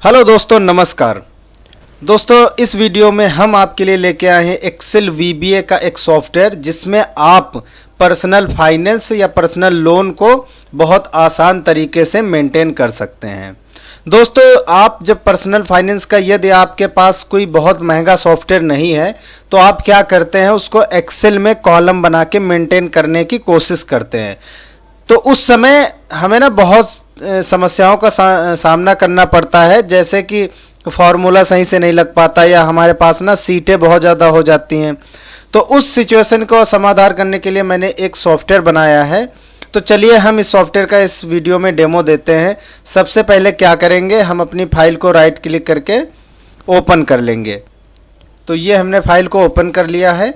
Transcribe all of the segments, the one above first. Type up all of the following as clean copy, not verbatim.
Hello दोस्तों, नमस्कार। दोस्तों, इस वीडियो में हम आपके लिए लेके आए हैं एक्सेल वीबीए का एक सॉफ्टवेयर जिसमें आप पर्सनल फाइनेंस या पर्सनल लोन को बहुत आसान तरीके से मेंटेन कर सकते हैं। दोस्तों, आप जब पर्सनल फाइनेंस का यदि आपके पास कोई बहुत महंगा सॉफ्टवेयर नहीं है तो आप क्या करते हैं, उसको एक्सेल में कॉलम बना के मेंटेन करने की कोशिश करते हैं। तो उस समय हमें ना बहुत समस्याओं का सामना करना पड़ता है, जैसे कि फार्मूला सही से नहीं लग पाता या हमारे पास ना सीटें बहुत ज़्यादा हो जाती हैं। तो उस सिचुएशन को समाधान करने के लिए मैंने एक सॉफ्टवेयर बनाया है। तो चलिए हम इस सॉफ्टवेयर का इस वीडियो में डेमो देते हैं। सबसे पहले क्या करेंगे, हम अपनी फाइल को राइट क्लिक करके ओपन कर लेंगे। तो ये हमने फाइल को ओपन कर लिया है।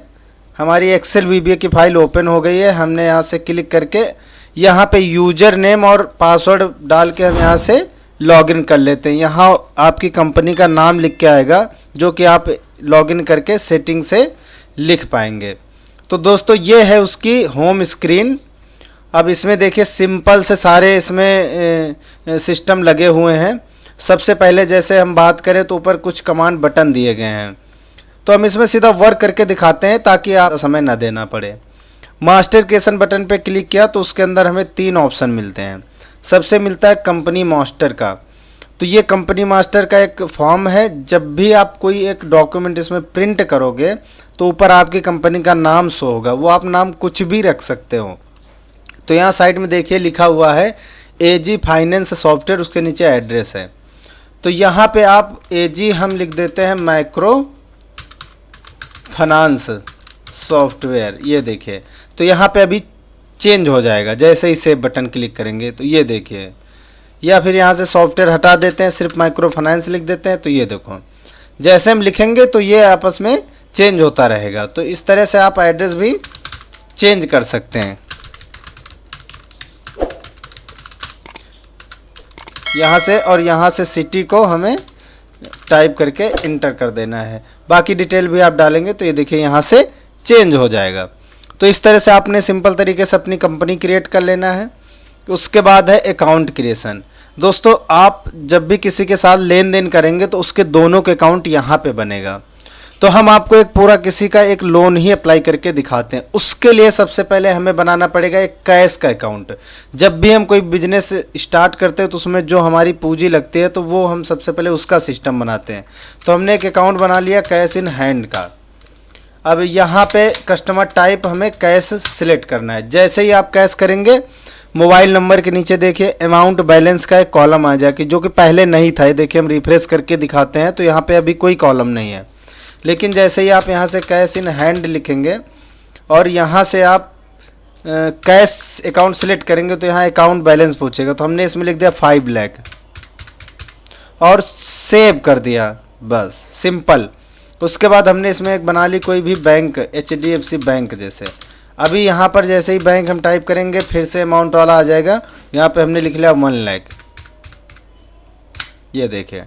हमारी एक्सेल वीबीए की फाइल ओपन हो गई है। हमने यहाँ से क्लिक करके यहाँ पे यूजर नेम और पासवर्ड डाल के हम यहाँ से लॉगिन कर लेते हैं। यहाँ आपकी कंपनी का नाम लिख के आएगा जो कि आप लॉगिन करके सेटिंग से लिख पाएंगे। तो दोस्तों, ये है उसकी होम स्क्रीन। अब इसमें देखिए सिंपल से सारे इसमें सिस्टम लगे हुए हैं। सबसे पहले जैसे हम बात करें तो ऊपर कुछ कमांड बटन दिए गए हैं, तो हम इसमें सीधा वर्क करके दिखाते हैं ताकि आप समय ना देना पड़े। मास्टर क्रिएशन बटन पे क्लिक किया तो उसके अंदर हमें 3 ऑप्शन मिलते हैं। सबसे मिलता है कंपनी मास्टर का। तो ये कंपनी मास्टर का एक फॉर्म है। जब भी आप कोई एक डॉक्यूमेंट इसमें प्रिंट करोगे तो ऊपर आपकी कंपनी का नाम शो होगा। वो आप नाम कुछ भी रख सकते हो। तो यहाँ साइड में देखिए लिखा हुआ है एजी फाइनेंस सॉफ्टवेयर, उसके नीचे एड्रेस है। तो यहाँ पे आप एजी हम लिख देते हैं माइक्रो फाइनेंस सॉफ्टवेयर। ये देखिए, तो यहाँ पे अभी चेंज हो जाएगा जैसे ही सेव बटन क्लिक करेंगे। तो ये देखिए, या फिर यहाँ से सॉफ्टवेयर हटा देते हैं, सिर्फ माइक्रो फाइनेंस लिख देते हैं। तो ये देखो, जैसे हम लिखेंगे तो ये आपस में चेंज होता रहेगा। तो इस तरह से आप एड्रेस भी चेंज कर सकते हैं। यहाँ से और यहाँ से सिटी को हमें टाइप करके इंटर कर देना है। बाकी डिटेल भी आप डालेंगे तो ये देखिए यहाँ से चेंज हो जाएगा। तो इस तरह से आपने सिंपल तरीके से अपनी कंपनी क्रिएट कर लेना है। उसके बाद है अकाउंट क्रिएशन। दोस्तों, आप जब भी किसी के साथ लेन देन करेंगे तो उसके दोनों के अकाउंट यहाँ पे बनेगा। तो हम आपको एक पूरा किसी का एक लोन ही अप्लाई करके दिखाते हैं। उसके लिए सबसे पहले हमें बनाना पड़ेगा एक कैश का अकाउंट। जब भी हम कोई बिजनेस स्टार्ट करते हैं तो उसमें जो हमारी पूंजी लगती है तो वो हम सबसे पहले उसका सिस्टम बनाते हैं। तो हमने एक अकाउंट बना लिया कैश इन हैंड का। अब यहाँ पे कस्टमर टाइप हमें कैश सिलेक्ट करना है। जैसे ही आप कैश करेंगे, मोबाइल नंबर के नीचे देखिए अमाउंट बैलेंस का एक कॉलम आ जाएगा जो कि पहले नहीं था। ये देखिए, हम रिफ्रेश करके दिखाते हैं तो यहाँ पे अभी कोई कॉलम नहीं है। लेकिन जैसे ही आप यहाँ से कैश इन हैंड लिखेंगे और यहाँ से आप कैश अकाउंट सिलेक्ट करेंगे तो यहाँ अकाउंट बैलेंस पूछेगा। तो हमने इसमें लिख दिया 5 लाख और सेव कर दिया, बस सिंपल। उसके बाद हमने इसमें एक बना ली कोई भी बैंक, HDFC बैंक जैसे। अभी यहाँ पर जैसे ही बैंक हम टाइप करेंगे फिर से अमाउंट वाला आ जाएगा। यहाँ पे हमने लिख लिया 1 लाख। ये देखिए,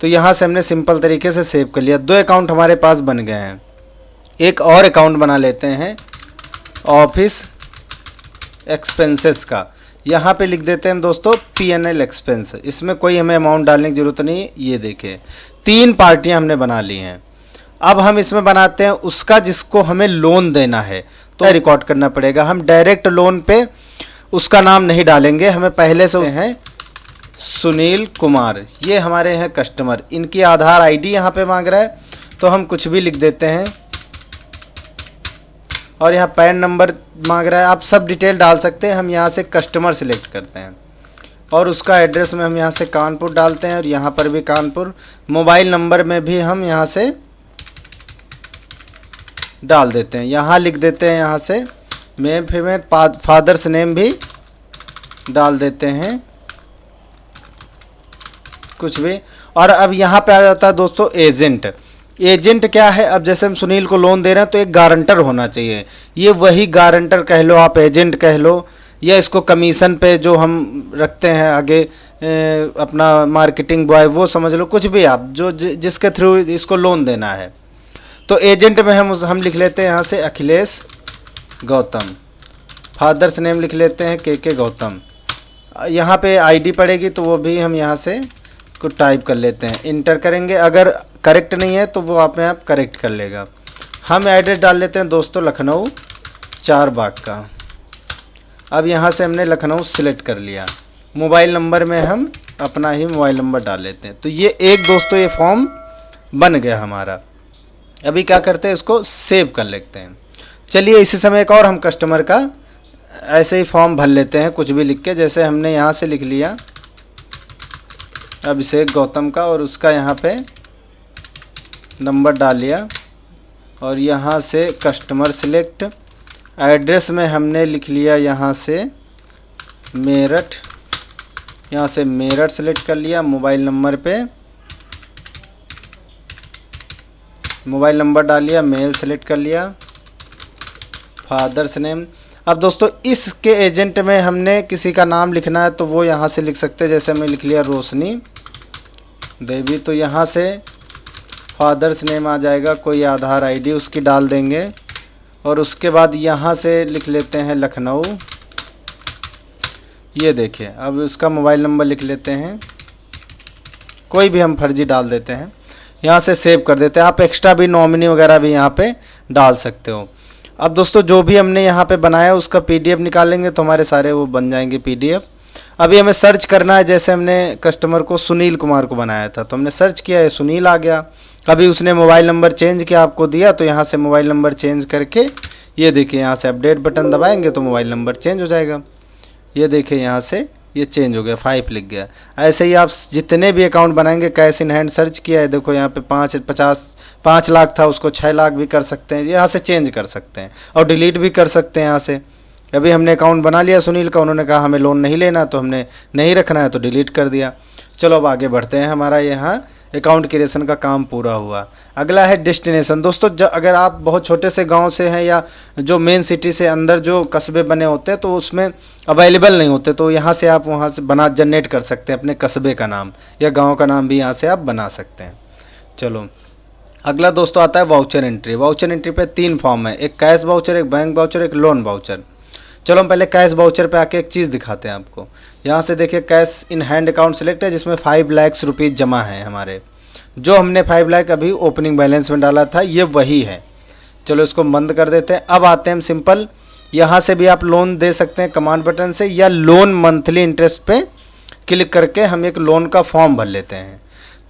तो यहाँ से हमने सिंपल तरीके से सेव कर लिया। 2 अकाउंट हमारे पास बन गए हैं। एक और अकाउंट बना लेते हैं ऑफिस एक्सपेंसेस का। यहाँ पे लिख देते हैं दोस्तों PNL एक्सपेंस। इसमें कोई हमें अमाउंट डालने की ज़रूरत नहीं। ये देखिए 3 पार्टियाँ हमने बना ली हैं। अब हम इसमें बनाते हैं उसका जिसको हमें लोन देना है। तो रिकॉर्ड करना पड़ेगा। हम डायरेक्ट लोन पे उसका नाम नहीं डालेंगे। हमें पहले से हैं सुनील कुमार, ये हमारे हैं कस्टमर। इनकी आधार ID यहाँ पे मांग रहा है तो हम कुछ भी लिख देते हैं। और यहाँ पैन नंबर मांग रहा है, आप सब डिटेल डाल सकते हैं। हम यहाँ से कस्टमर सिलेक्ट करते हैं और उसका एड्रेस में हम यहाँ से कानपुर डालते हैं और यहाँ पर भी कानपुर। मोबाइल नंबर में भी हम यहाँ से डाल देते हैं। यहाँ लिख देते हैं, यहाँ से मेल फीमेल, फादर्स नेम भी डाल देते हैं, कुछ भी। और अब यहाँ पे आ जाता है दोस्तों एजेंट। एजेंट क्या है, अब जैसे हम सुनील को लोन दे रहे हैं तो एक गारंटर होना चाहिए। ये वही गारंटर कह लो, आप एजेंट कह लो, या इसको कमीशन पे जो हम रखते हैं आगे अपना मार्केटिंग बॉय, वो समझ लो, कुछ भी आप जो जिसके थ्रू इसको लोन देना है। तो एजेंट में हम लिख लेते हैं यहाँ से अखिलेश गौतम। फादर्स नेम लिख लेते हैं KK गौतम। यहाँ पे ID पड़ेगी तो वो भी हम यहाँ से को टाइप कर लेते हैं, इंटर करेंगे। अगर करेक्ट नहीं है तो वो अपने आप करेक्ट कर लेगा। हम एड्रेस डाल लेते हैं दोस्तों लखनऊ 4 बाग का। अब यहाँ से हमने लखनऊ सिलेक्ट कर लिया। मोबाइल नंबर में हम अपना ही मोबाइल नंबर डाल लेते हैं। तो ये एक दोस्तों ये फॉर्म बन गया हमारा। अभी क्या करते हैं, इसको सेव कर लेते हैं। चलिए इसी समय एक और हम कस्टमर का ऐसे ही फॉर्म भर लेते हैं, कुछ भी लिख के। जैसे हमने यहाँ से लिख लिया अभिषेक गौतम का, और उसका यहाँ पे नंबर डाल लिया, और यहाँ से कस्टमर सिलेक्ट। एड्रेस में हमने लिख लिया यहाँ से मेरठ, यहाँ से मेरठ सेलेक्ट कर लिया। मोबाइल नंबर पे मोबाइल नंबर डाल लिया, मेल सेलेक्ट कर लिया, फादर्स नेम। अब दोस्तों इसके एजेंट में हमने किसी का नाम लिखना है तो वो यहाँ से लिख सकते हैं। जैसे हमने लिख लिया रोशनी देवी, तो यहाँ से फादर्स नेम आ जाएगा, कोई आधार आईडी उसकी डाल देंगे, और उसके बाद यहाँ से लिख लेते हैं लखनऊ। ये देखिए, अब उसका मोबाइल नंबर लिख लेते हैं, कोई भी हम फर्जी डाल देते हैं, यहाँ से सेव कर देते हैं। आप एक्स्ट्रा भी नॉमिनी वगैरह भी यहाँ पे डाल सकते हो। अब दोस्तों जो भी हमने यहाँ पे बनाया उसका पीडीएफ निकालेंगे तो हमारे सारे वो बन जाएंगे पीडीएफ। अभी हमें सर्च करना है। जैसे हमने कस्टमर को सुनील कुमार को बनाया था तो हमने सर्च किया है, सुनील आ गया। अभी उसने मोबाइल नंबर चेंज किया आपको दिया, तो यहाँ से मोबाइल नंबर चेंज करके ये देखिए यहाँ से अपडेट बटन दबाएंगे तो मोबाइल नंबर चेंज हो जाएगा। ये देखिए यहाँ से ये चेंज हो गया, 5 लिख गया। ऐसे ही आप जितने भी अकाउंट बनाएंगे, कैश इन हैंड सर्च किया है, देखो यहाँ पे 5 लाख था, उसको 6 लाख भी कर सकते हैं। यहाँ से चेंज कर सकते हैं और डिलीट भी कर सकते हैं यहाँ से। अभी हमने अकाउंट बना लिया सुनील का, उन्होंने कहा हमें लोन नहीं लेना, तो हमने नहीं रखना है तो डिलीट कर दिया। चलो अब आगे बढ़ते हैं। हमारा यहाँ अकाउंट क्रिएशन का काम पूरा हुआ। अगला है डेस्टिनेशन। दोस्तों अगर आप बहुत छोटे से गांव से हैं या जो मेन सिटी से अंदर जो कस्बे बने होते हैं तो उसमें अवेलेबल नहीं होते, तो यहाँ से आप वहाँ से बना जनरेट कर सकते हैं अपने कस्बे का नाम या गांव का नाम भी यहाँ से आप बना सकते हैं। चलो अगला दोस्तों आता है वाउचर एंट्री। वाउचर एंट्री पे 3 फॉर्म है, एक कैश वाउचर, एक बैंक वाउचर, एक लोन वाउचर। चलो हम पहले कैश वाउचर पे आके एक चीज़ दिखाते हैं आपको। यहाँ से देखिए cash in hand account select है, जिसमें 5 लाख रुपीज़ जमा है हमारे। जो हमने 5 लाख अभी ओपनिंग बैलेंस में डाला था ये वही है। चलो इसको बंद कर देते हैं। अब आते हैं हम सिंपल, यहाँ से भी आप लोन दे सकते हैं कमांड बटन से, या लोन मंथली इंटरेस्ट पे क्लिक करके हम एक लोन का फॉर्म भर लेते हैं।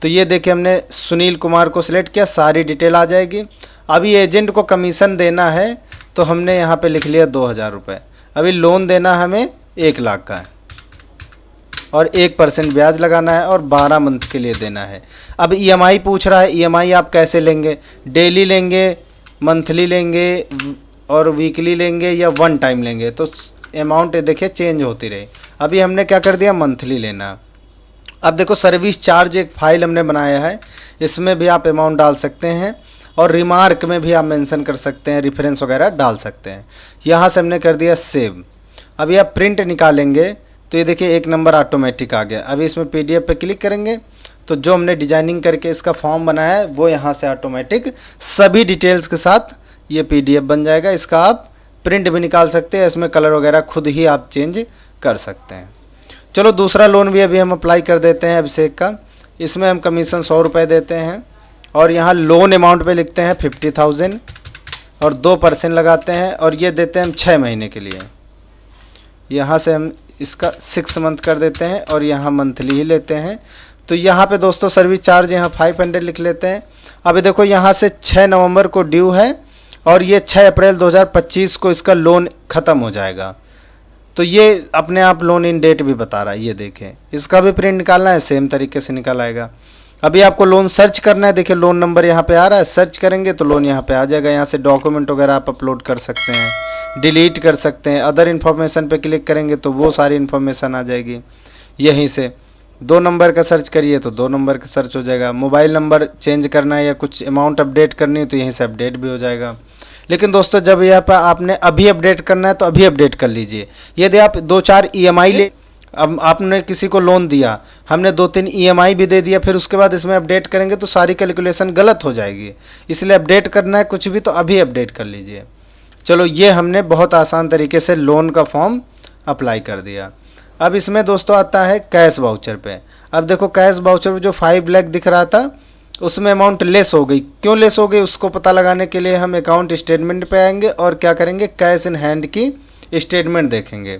तो ये देखिए हमने सुनील कुमार को सिलेक्ट किया, सारी डिटेल आ जाएगी। अभी एजेंट को कमीशन देना है तो हमने यहाँ पे लिख लिया 2000 रुपये। अभी लोन देना हमें 1 लाख का है और 1% ब्याज लगाना है और 12 मंथ के लिए देना है। अब ईएमआई पूछ रहा है, ईएमआई आप कैसे लेंगे, डेली लेंगे, मंथली लेंगे और वीकली लेंगे या 1 टाइम लेंगे, तो अमाउंट देखिए चेंज होती रही। अभी हमने क्या कर दिया, मंथली लेना। अब देखो सर्विस चार्ज एक फाइल हमने बनाया है, इसमें भी आप अमाउंट डाल सकते हैं और रिमार्क में भी आप मेंशन कर सकते हैं, रेफरेंस वगैरह डाल सकते हैं। यहाँ से हमने कर दिया सेव। अभी आप प्रिंट निकालेंगे तो ये देखिए 1 नंबर ऑटोमेटिक आ गया। अभी इसमें पीडीएफ पे क्लिक करेंगे तो जो हमने डिजाइनिंग करके इसका फॉर्म बनाया है वो यहाँ से ऑटोमेटिक सभी डिटेल्स के साथ ये पीडीएफ बन जाएगा। इसका आप प्रिंट भी निकाल सकते हैं, इसमें कलर वगैरह खुद ही आप चेंज कर सकते हैं। चलो दूसरा लोन भी अभी हम अप्लाई कर देते हैं अभिषेक का। इसमें हम कमीशन 100 रुपये देते हैं और यहाँ लोन अमाउंट पे लिखते हैं 50,000 और 2% लगाते हैं और ये देते हैं हम 6 महीने के लिए। यहाँ से हम इसका 6 मंथ कर देते हैं और यहाँ मंथली ही लेते हैं। तो यहाँ पे दोस्तों सर्विस चार्ज यहाँ 500 लिख लेते हैं। अभी देखो यहाँ से 6 नवंबर को ड्यू है और ये 6 अप्रैल 2025 को इसका लोन ख़त्म हो जाएगा। तो ये अपने आप लोन इन डेट भी बता रहा है, ये देखें। इसका भी प्रिंट निकालना है, सेम तरीके से निकल आएगा। अभी आपको लोन सर्च करना है, देखिए लोन नंबर यहाँ पे आ रहा है, सर्च करेंगे तो लोन यहाँ पे आ जाएगा। यहाँ से डॉक्यूमेंट वगैरह आप अपलोड कर सकते हैं, डिलीट कर सकते हैं। अदर इन्फॉर्मेशन पे क्लिक करेंगे तो वो सारी इन्फॉर्मेशन आ जाएगी। यहीं से 2 नंबर का सर्च करिए तो 2 नंबर का सर्च हो जाएगा। मोबाइल नंबर चेंज करना है या कुछ अमाउंट अपडेट करनी है तो यहीं से अपडेट भी हो जाएगा। लेकिन दोस्तों जब यहाँ पर आपने अभी अपडेट करना है तो अभी अपडेट कर लीजिए। यदि आप 2-4 EMI ले, अब आपने किसी को लोन दिया, हमने 2-3 EMI भी दे दिया, फिर उसके बाद इसमें अपडेट करेंगे तो सारी कैलकुलेशन गलत हो जाएगी। इसलिए अपडेट करना है कुछ भी तो अभी अपडेट कर लीजिए। चलो ये हमने बहुत आसान तरीके से लोन का फॉर्म अप्लाई कर दिया। अब इसमें दोस्तों आता है कैश वाउचर पे। अब देखो कैश वाउचर पे जो 5 लाख दिख रहा था उसमें अमाउंट लेस हो गई। क्यों लेस हो गई उसको पता लगाने के लिए हम अकाउंट स्टेटमेंट पे आएंगे और क्या करेंगे, कैश इन हैंड की स्टेटमेंट देखेंगे।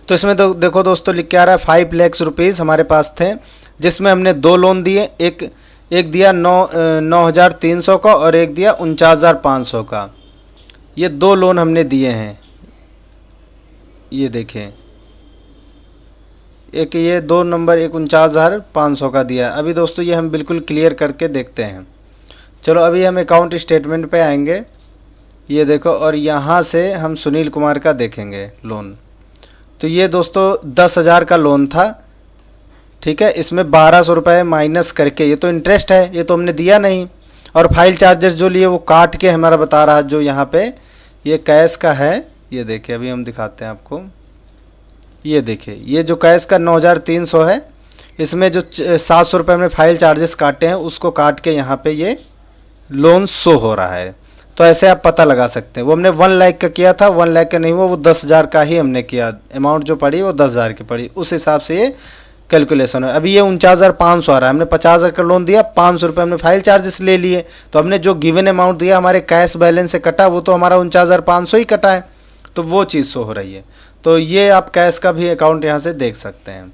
तो इसमें तो देखो दोस्तों लिख के आ रहा है 5 लाख रुपीज़ हमारे पास थे, जिसमें हमने 2 लोन दिए, एक दिया 9,300 का और एक दिया 49,500 का। ये 2 लोन हमने दिए हैं, ये देखें, एक ये 2 नंबर, एक 49,500 का दिया। अभी दोस्तों ये हम बिल्कुल क्लियर करके देखते हैं। चलो अभी हम अकाउंट स्टेटमेंट पे आएंगे, ये देखो, और यहाँ से हम सुनील कुमार का देखेंगे लोन। तो ये दोस्तों 10,000 का लोन था, ठीक है। इसमें 1,200 रुपये माइनस करके, ये तो इंटरेस्ट है, ये तो हमने दिया नहीं, और फाइल चार्जेस जो लिए वो काट के हमारा बता रहा है जो यहाँ पे ये कैश का है। ये देखिए अभी हम दिखाते हैं आपको, ये देखिए ये जो कैश का 9,300 है, इसमें जो 700 रुपये हमने फाइल चार्जेस काटे हैं उसको काट के यहाँ पे ये लोन शो हो रहा है। तो ऐसे आप पता लगा सकते हैं। वो हमने 1 लाख का किया था, 1 लाख का नहीं हुआ, वो 10,000 का ही हमने किया। अमाउंट जो पड़ी वो 10,000 की पड़ी, उस हिसाब से ये कैलकुलेशन है। अभी ये 49,500 आ रहा है, हमने 50,000 का लोन दिया, 500 रुपये हमने फाइल चार्जेस ले लिए, तो हमने जो गिवन अमाउंट दिया हमारे कैश बैलेंस से कटा, वो तो हमारा 49,500 ही कटा है, तो वो चीज़ शो हो रही है। तो ये आप कैश का भी अकाउंट यहाँ से देख सकते हैं।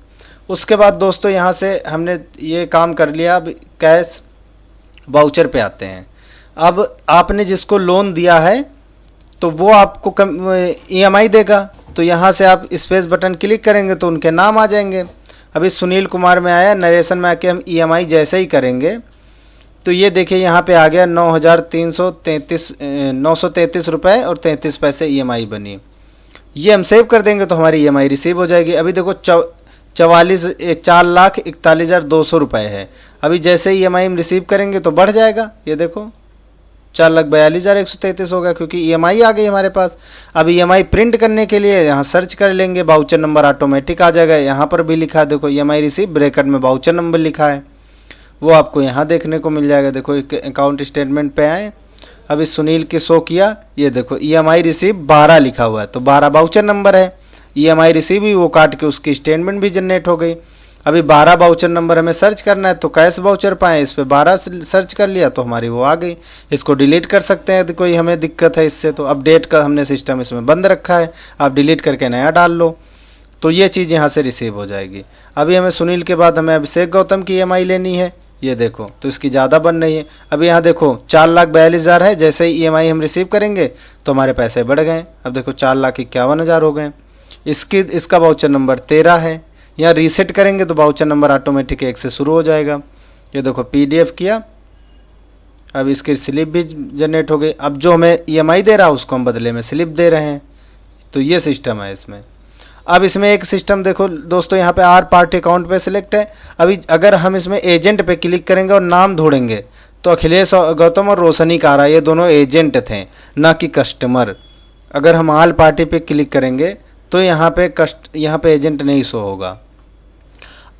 उसके बाद दोस्तों यहाँ से हमने ये काम कर लिया, अब कैश वाउचर पे आते हैं। अब आपने जिसको लोन दिया है तो वो आपको EMI देगा, तो यहाँ से आप स्पेस बटन क्लिक करेंगे तो उनके नाम आ जाएंगे। अभी सुनील कुमार में आया, नरेशन में आके हम EMI जैसे ही करेंगे तो ये देखिए यहाँ पे आ गया 9,933 रुपये और 33 पैसे EMI बनी। ये हम सेव कर देंगे तो हमारी EMI रिसीव हो जाएगी। अभी देखो 4,41,200 रुपये है। अभी जैसे ही EMI हम रिसीव करेंगे तो बढ़ जाएगा, ये देखो 4,42,133 हो गया, क्योंकि EMI आ गई हमारे पास। अब EMI प्रिंट करने के लिए यहाँ सर्च कर लेंगे, वाउचर नंबर ऑटोमेटिक आ जाएगा। यहाँ पर भी लिखा है देखो EMI रिसीव, ब्रैकेट में वाउचर नंबर लिखा है, वो आपको यहाँ देखने को मिल जाएगा। देखो अकाउंट स्टेटमेंट पे आए, अभी सुनील के शो किया, ये देखो EMI रिसीव 12 लिखा हुआ है, तो 12 वाउचर नंबर है। EMI रिसीव ही वो काट के उसकी स्टेटमेंट भी जनरेट हो गई। अभी 12 वाउचर नंबर हमें सर्च करना है, तो कैश वाउचर पाएँ, इस पर 12 सर्च कर लिया तो हमारी वो आ गई। इसको डिलीट कर सकते हैं, कोई हमें दिक्कत है इससे, तो अपडेट का हमने सिस्टम इसमें बंद रखा है, आप डिलीट करके नया डाल लो, तो ये चीज़ यहाँ से रिसीव हो जाएगी। अभी हमें सुनील के बाद हमें अभिषेक गौतम की EMI लेनी है, ये देखो, तो इसकी ज़्यादा बन रही है। अभी यहाँ देखो 4,42,000 है, जैसे ही EMI हम रिसीव करेंगे तो हमारे पैसे बढ़ गए। अब देखो 4,51,000 हो गए। इसका वाउचर नंबर 13 है। यहाँ रीसेट करेंगे तो वाउचर नंबर ऑटोमेटिक 1 से शुरू हो जाएगा। ये देखो PDF किया, अब इसकी स्लिप भी जनरेट हो गई। अब जो हमें EMI दे रहा है उसको हम बदले में स्लिप दे रहे हैं, तो ये सिस्टम है इसमें। अब इसमें एक सिस्टम देखो दोस्तों, यहाँ पे R पार्टी अकाउंट पे सिलेक्ट है। अभी अगर हम इसमें एजेंट पे क्लिक करेंगे और नाम ढूंढेंगे तो अखिलेश गौतम और रोशनी का आ रहा है, ये दोनों एजेंट थे ना कि कस्टमर। अगर हम आल पार्टी पे क्लिक करेंगे तो यहाँ पे एजेंट नहीं शो होगा।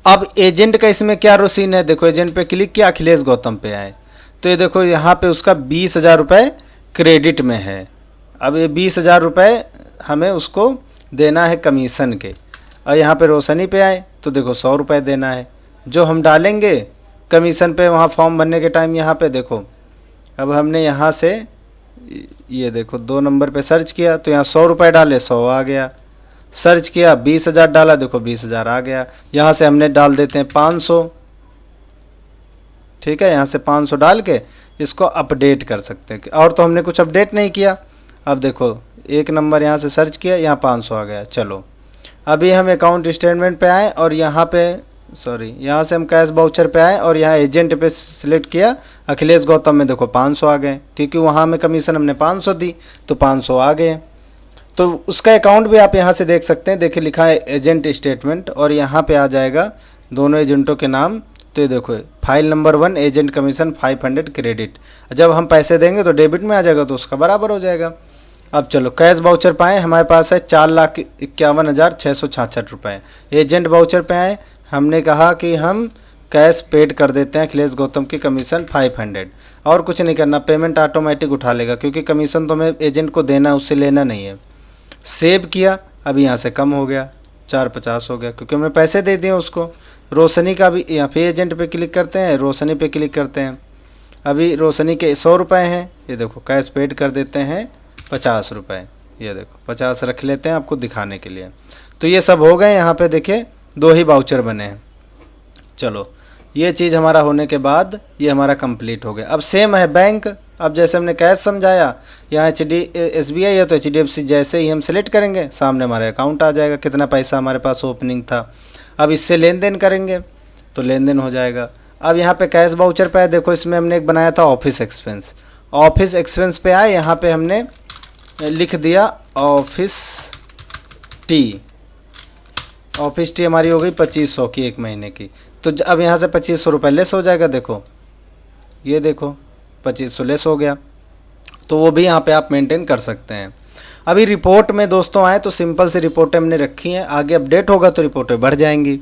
अब एजेंट का इसमें क्या रोसीन है, देखो एजेंट पे क्लिक किया, अखिलेश गौतम पे आए, तो ये देखो यहाँ पे उसका 20,000 रुपये क्रेडिट में है। अब ये 20,000 रुपये हमें उसको देना है कमीशन के। और यहाँ पे रोशनी पे आए तो देखो 100 रुपये देना है, जो हम डालेंगे कमीशन पे वहाँ फॉर्म भरने के टाइम। यहाँ पे देखो अब हमने यहाँ से ये देखो 2 नंबर पे सर्च किया तो यहाँ 100 रुपये डाले, 100 आ गया। सर्च किया 20,000 डाला, देखो 20,000 आ गया। यहाँ से हमने डाल देते हैं 500, ठीक है, यहाँ से 500 डाल के इसको अपडेट कर सकते हैं। और तो हमने कुछ अपडेट नहीं किया। अब देखो 1 नंबर यहाँ से सर्च किया, यहाँ 500 आ गया। चलो अभी हम अकाउंट स्टेटमेंट पे आए और यहाँ पे यहाँ से हम कैश वाउचर पे आए और यहाँ एजेंट पे सिलेक्ट किया, अखिलेश गौतम में देखो 500 आ गए, क्योंकि वहाँ में कमीशन हमने 500 दी तो 500 आ गए। तो उसका अकाउंट भी आप यहाँ से देख सकते हैं। देखिए लिखा है एजेंट स्टेटमेंट और यहाँ पे आ जाएगा दोनों एजेंटों के नाम। तो ये देखो file number 1 agent commission 500 credit, जब हम पैसे देंगे तो डेबिट में आ जाएगा, तो उसका बराबर हो जाएगा। अब चलो कैश वाउचर पे आए, हमारे पास है 4,51,666 रुपये। एजेंट वाउचर पे आए, हमने कहा कि हम कैश पेड कर देते हैं अखिलेश गौतम की कमीशन 500, और कुछ नहीं करना, पेमेंट ऑटोमेटिक उठा लेगा, क्योंकि कमीशन तो हमें एजेंट को देना है, उससे लेना नहीं है। सेव किया, अभी यहाँ से कम हो गया, 450 हो गया क्योंकि हमने पैसे दे दिए उसको। रोशनी का भी यहाँ पे एजेंट पे क्लिक करते हैं, रोशनी पे क्लिक करते हैं। अभी रोशनी के 100 रुपये हैं, ये देखो कैश पेड कर देते हैं 50 रुपये। ये देखो 50 रख लेते हैं आपको दिखाने के लिए। तो ये सब हो गए। यहाँ पे देखिए 2 ही वाउचर बने हैं। चलो ये चीज़ हमारा होने के बाद ये हमारा कंप्लीट हो गया। अब सेम है बैंक। अब जैसे हमने कैश समझाया, यहाँ SBI है तो HDFC जैसे ही हम सेलेक्ट करेंगे सामने हमारा अकाउंट आ जाएगा, कितना पैसा हमारे पास ओपनिंग था। अब इससे लेन देन करेंगे तो लेन देन हो जाएगा। अब यहाँ पे कैश वाउचर पे आए, देखो इसमें हमने एक बनाया था ऑफिस एक्सपेंस। ऑफिस एक्सपेंस पे आए, यहाँ पे हमने लिख दिया ऑफिस टी। ऑफिस टी हमारी हो गई 2500 की 1 महीने की। तो अब यहाँ से 2500 रुपये लेस हो जाएगा। देखो ये देखो 2500 लेस हो गया। तो वो भी यहाँ पे आप मेंटेन कर सकते हैं। अभी रिपोर्ट में दोस्तों आए तो सिंपल सी रिपोर्टें हमने रखी हैं, आगे अपडेट होगा तो रिपोर्टें बढ़ जाएंगी।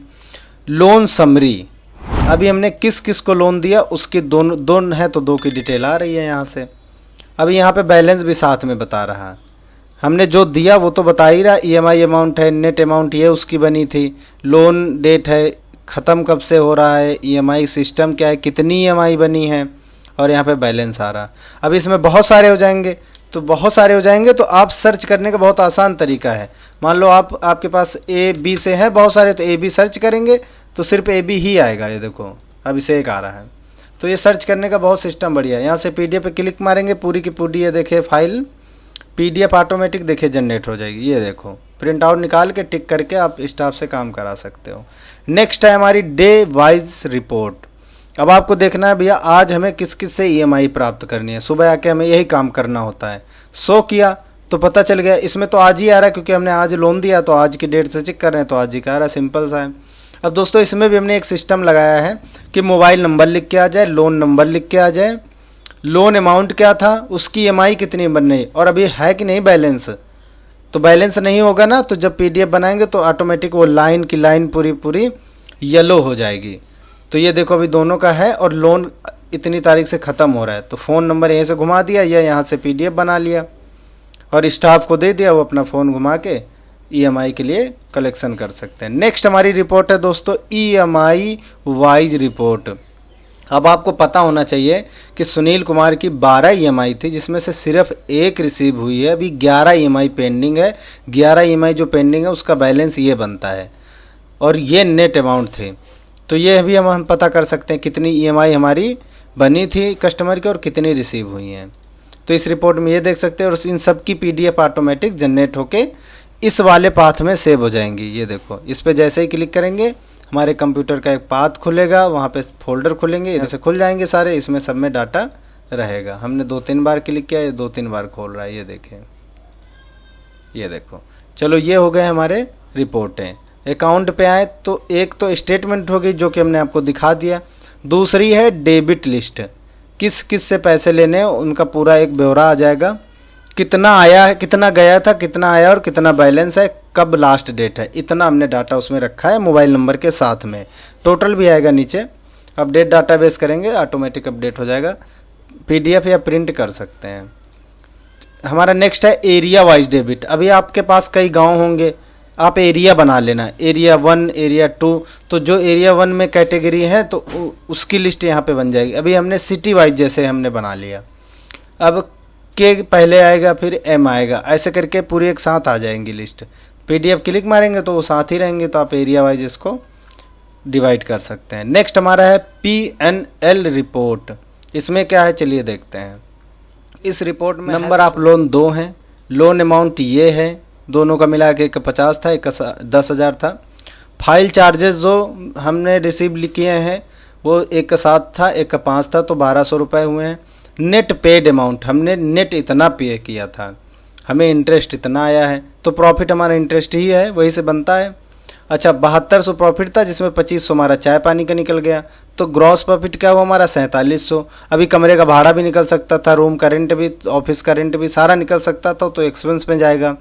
लोन समरी, अभी हमने किस किस को लोन दिया उसकी दोनों है तो 2 की डिटेल आ रही है यहाँ से। अभी यहाँ पे बैलेंस भी साथ में बता रहा है, हमने जो दिया वो तो बता ही रहा। EMI अमाउंट है, नेट अमाउंट ये उसकी बनी थी, लोन डेट है, ख़त्म कब से हो रहा है, EMI सिस्टम क्या है, कितनी EMI बनी है, और यहाँ पे बैलेंस आ रहा। अब इसमें बहुत सारे हो जाएंगे तो आप सर्च करने का बहुत आसान तरीका है। मान लो आपके पास AB से हैं बहुत सारे, तो AB सर्च करेंगे तो सिर्फ AB ही आएगा। ये देखो अब इसे एक आ रहा है। तो ये सर्च करने का बहुत सिस्टम बढ़िया है। यहाँ से PDF पे क्लिक मारेंगे, पूरी की पूरी ये देखिए फाइल PDF ऑटोमेटिक देखिए जनरेट हो जाएगी। ये देखो प्रिंट आउट निकाल के टिक करके आप स्टाफ से काम करा सकते हो। नेक्स्ट है हमारी डे वाइज रिपोर्ट। अब आपको देखना है भैया आज हमें किस किस से EMI प्राप्त करनी है। सुबह आके हमें यही काम करना होता है। शो किया तो पता चल गया, इसमें तो आज ही आ रहा है क्योंकि हमने आज लोन दिया तो आज की डेट से चेक कर रहे हैं तो आज ही का आ रहा है, सिंपल सा है। अब दोस्तों इसमें भी हमने एक सिस्टम लगाया है कि मोबाइल नंबर लिख के आ जाए, लोन नंबर लिख के आ जाए, लोन अमाउंट क्या था, उसकी EMI कितनी बन रही और अभी है कि नहीं बैलेंस। तो बैलेंस नहीं होगा ना, तो जब PDF बनाएंगे तो ऑटोमेटिक वो लाइन की लाइन पूरी येलो हो जाएगी। तो ये देखो अभी दोनों का है और लोन इतनी तारीख से ख़त्म हो रहा है। तो फ़ोन नंबर यहीं से घुमा दिया या यहाँ से PDF बना लिया और स्टाफ को दे दिया, वो अपना फ़ोन घुमा के EMI के लिए कलेक्शन कर सकते हैं। नेक्स्ट हमारी रिपोर्ट है दोस्तों EMI वाइज रिपोर्ट। अब आपको पता होना चाहिए कि सुनील कुमार की 12 EMI थी जिसमें से सिर्फ 1 रिसीव हुई है। अभी 11 EMI पेंडिंग है। 11 EMI जो पेंडिंग है उसका बैलेंस ये बनता है और ये नेट अमाउंट थे। तो ये भी हम पता कर सकते हैं कितनी EMI हमारी बनी थी कस्टमर की और कितनी रिसीव हुई हैं। तो इस रिपोर्ट में ये देख सकते हैं और इन सब की PDF ऑटोमेटिक जनरेट होके इस वाले पाथ में सेव हो जाएंगी। ये देखो इस पर जैसे ही क्लिक करेंगे हमारे कंप्यूटर का एक पाथ खुलेगा, वहाँ पे फोल्डर खुलेंगे, इधर से खुल जाएंगे सारे, इसमें सब में डाटा रहेगा। हमने 2-3 बार क्लिक किया, ये 2-3 बार खोल रहा है। ये देखें, ये देखो। चलो ये हो गए हमारे रिपोर्टें। अकाउंट पे आए तो एक तो स्टेटमेंट होगी जो कि हमने आपको दिखा दिया, दूसरी है डेबिट लिस्ट, किस किस से पैसे लेने हैं उनका पूरा एक ब्यौरा आ जाएगा, कितना आया है, कितना गया था, कितना आया और कितना बैलेंस है, कब लास्ट डेट है, इतना हमने डाटा उसमें रखा है मोबाइल नंबर के साथ में। टोटल भी आएगा नीचे। अपडेट डाटाबेस करेंगे ऑटोमेटिक अपडेट हो जाएगा, PDF या प्रिंट कर सकते हैं। हमारा नेक्स्ट है एरिया वाइज डेबिट। अभी आपके पास कई गांव होंगे, आप एरिया बना लेना, एरिया 1 एरिया 2। तो जो एरिया 1 में कैटेगरी है तो उसकी लिस्ट यहाँ पे बन जाएगी। अभी हमने सिटी वाइज जैसे हमने बना लिया, अब के पहले आएगा फिर M आएगा, ऐसे करके पूरी एक साथ आ जाएंगी लिस्ट। PDF क्लिक मारेंगे तो वो साथ ही रहेंगे, तो आप एरिया वाइज इसको डिवाइड कर सकते हैं। नेक्स्ट हमारा है P&L रिपोर्ट। इसमें क्या है चलिए देखते हैं। इस रिपोर्ट में नंबर ऑफ लोन 2 हैं, लोन अमाउंट ये है, दोनों का मिला के एक 50 था, एक 10,000 था। फाइल चार्जेस जो हमने रिसीव किए हैं वो एक का 7 था, एक का 5 था, तो 1200 रुपये हुए हैं। नेट पेड अमाउंट, हमने नेट इतना पे किया था, हमें इंटरेस्ट इतना आया है, तो प्रॉफिट हमारा इंटरेस्ट ही है, वही से बनता है। अच्छा 7200 प्रॉफिट था जिसमें 2500 हमारा चाय पानी का निकल गया, तो ग्रॉस प्रॉफिट क्या हुआ हमारा 4700। अभी कमरे का भाड़ा भी निकल सकता था, रूम का रेंट भी, ऑफिस का रेंट भी, सारा निकल सकता था, तो एक्सपेंस में जाएगा।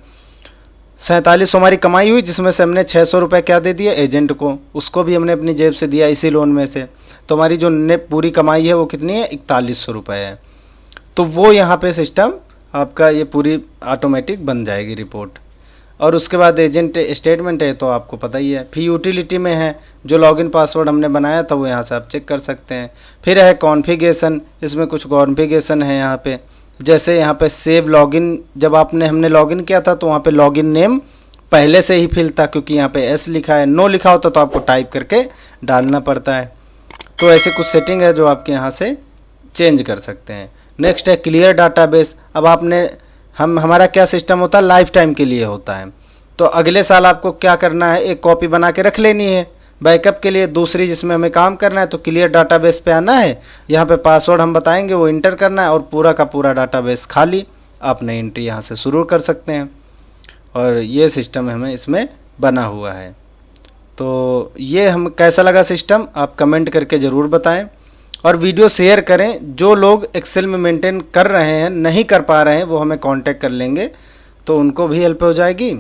4700 हमारी कमाई हुई जिसमें से हमने 600 रुपये क्या दे दिया एजेंट को, उसको भी हमने अपनी जेब से दिया इसी लोन में से। तो हमारी जो नेट पूरी कमाई है वो कितनी है 4100 रुपये है। तो वो यहाँ पे सिस्टम आपका ये पूरी ऑटोमेटिक बन जाएगी रिपोर्ट। और उसके बाद एजेंट स्टेटमेंट है तो आपको पता ही है। फिर यूटिलिटी में है, जो लॉगिन पासवर्ड हमने बनाया था वो यहाँ से आप चेक कर सकते हैं। फिर है कॉन्फ़िगरेशन, इसमें कुछ कॉन्फ़िगरेशन है यहाँ पे, जैसे यहाँ पे सेव लॉगिन, जब हमने लॉगिन किया था तो वहाँ पे लॉगिन नेम पहले से ही फिल था, क्योंकि यहाँ पे एस लिखा है, नो लिखा होता तो आपको टाइप करके डालना पड़ता है। तो ऐसे कुछ सेटिंग है जो आपके यहाँ से चेंज कर सकते हैं। नेक्स्ट है क्लियर डाटाबेस। अब हमारा क्या सिस्टम होता है, लाइफ टाइम के लिए होता है। तो अगले साल आपको क्या करना है, एक कॉपी बना के रख लेनी है बैकअप के लिए, दूसरी जिसमें हमें काम करना है तो क्लियर डाटाबेस पे आना है, यहाँ पे पासवर्ड हम बताएंगे वो इंटर करना है, और पूरा का पूरा डाटाबेस खाली, आप नई एंट्री यहाँ से शुरू कर सकते हैं। और ये सिस्टम हमें इसमें बना हुआ है। तो ये हम कैसा लगा सिस्टम आप कमेंट करके ज़रूर बताएं, और वीडियो शेयर करें। जो लोग एक्सेल में मेंटेन कर रहे हैं, नहीं कर पा रहे हैं, वो हमें कांटेक्ट कर लेंगे तो उनको भी हेल्प हो जाएगी।